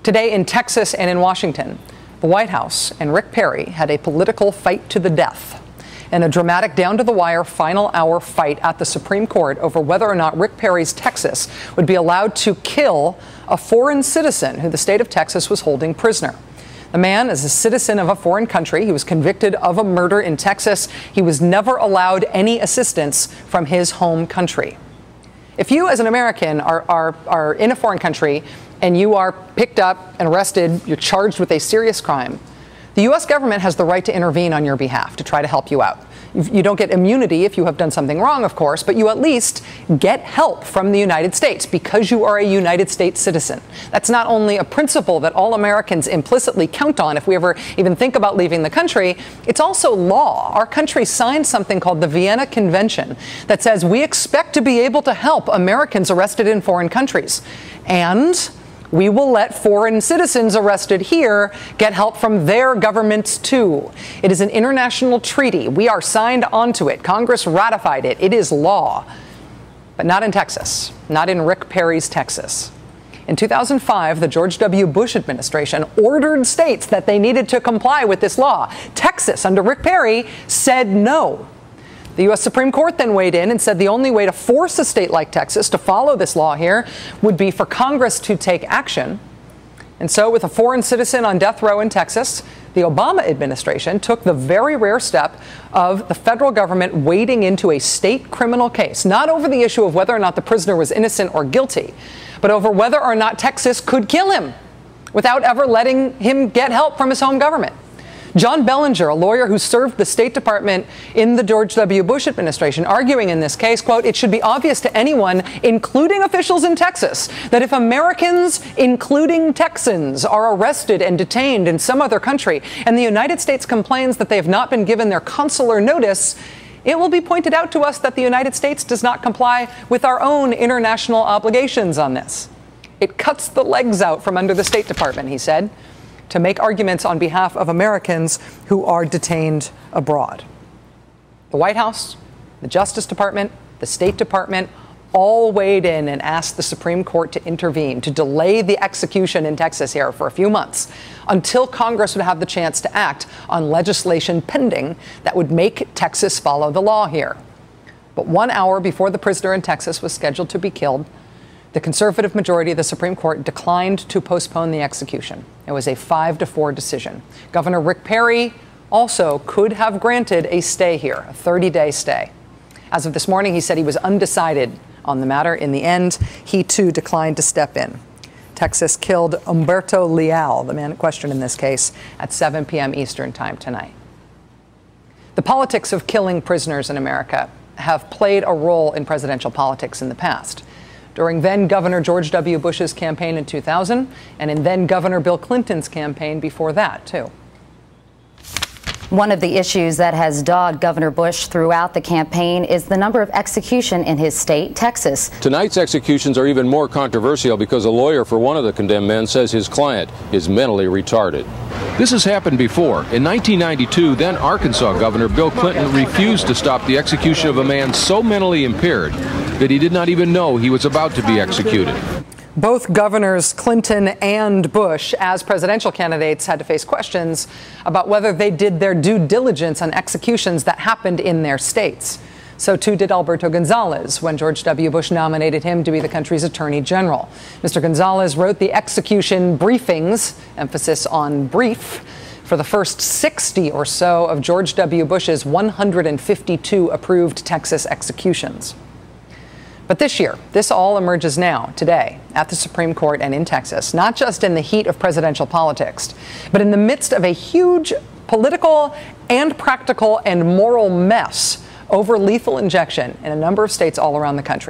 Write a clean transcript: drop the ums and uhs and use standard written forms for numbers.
Today in Texas and in Washington, the White House and Rick Perry had a political fight to the death in a dramatic down-to-the-wire final hour fight at the Supreme Court over whether or not Rick Perry's Texas would be allowed to kill a foreign citizen who the state of Texas was holding prisoner. The man is a citizen of a foreign country. He was convicted of a murder in Texas. He was never allowed any assistance from his home country. If you as an American are in a foreign country and you are picked up and arrested, you're charged with a serious crime, the U.S. government has the right to intervene on your behalf to try to help you out. You don't get immunity if you have done something wrong, of course, but you at least get help from the United States because you are a United States citizen. That's not only a principle that all Americans implicitly count on if we ever even think about leaving the country, it's also law. Our country signed something called the Vienna Convention that says we expect to be able to help Americans arrested in foreign countries. And we will let foreign citizens arrested here get help from their governments, too. It is an international treaty. We are signed onto it. Congress ratified it. It is law. But not in Texas, not in Rick Perry's Texas. In 2005, the George W. Bush administration ordered states that they needed to comply with this law. Texas, under Rick Perry, said no. The U.S. Supreme Court then weighed in and said the only way to force a state like Texas to follow this law here would be for Congress to take action. And so with a foreign citizen on death row in Texas, the Obama administration took the very rare step of the federal government wading into a state criminal case, not over the issue of whether or not the prisoner was innocent or guilty, but over whether or not Texas could kill him without ever letting him get help from his home government. John Bellinger, a lawyer who served the State Department in the George W. Bush administration, arguing in this case, quote, "It should be obvious to anyone, including officials in Texas, that if Americans, including Texans, are arrested and detained in some other country, and the United States complains that they have not been given their consular notice, it will be pointed out to us that the United States does not comply with our own international obligations on this." It cuts the legs out from under the State Department, he said, to make arguments on behalf of Americans who are detained abroad. The White House, the Justice Department, the State Department all weighed in and asked the Supreme Court to intervene, to delay the execution in Texas here for a few months until Congress would have the chance to act on legislation pending that would make Texas follow the law here. But 1 hour before the prisoner in Texas was scheduled to be killed, the conservative majority of the Supreme Court declined to postpone the execution. It was a 5-4 decision. Governor Rick Perry also could have granted a stay here, a 30-day stay. As of this morning, he said he was undecided on the matter. In the end, he too declined to step in. Texas killed Humberto Leal, the man in question in this case, at 7 p.m. Eastern time tonight. The politics of killing prisoners in America have played a role in presidential politics in the past. During then-Governor George W. Bush's campaign in 2000, and in then-Governor Bill Clinton's campaign before that, too. One of the issues that has dogged Governor Bush throughout the campaign is the number of executions in his state, Texas. Tonight's executions are even more controversial because a lawyer for one of the condemned men says his client is mentally retarded. This has happened before. In 1992, then Arkansas Governor Bill Clinton refused to stop the execution of a man so mentally impaired that he did not even know he was about to be executed. Both governors Clinton and Bush, as presidential candidates, had to face questions about whether they did their due diligence on executions that happened in their states. So too did Alberto Gonzales when George W. Bush nominated him to be the country's attorney general. Mr. Gonzales wrote the execution briefings, emphasis on brief, for the first 60 or so of George W. Bush's 152 approved Texas executions. But this year, this all emerges now, today, at the Supreme Court and in Texas, not just in the heat of presidential politics, but in the midst of a huge political and practical and moral mess over lethal injection in a number of states all around the country.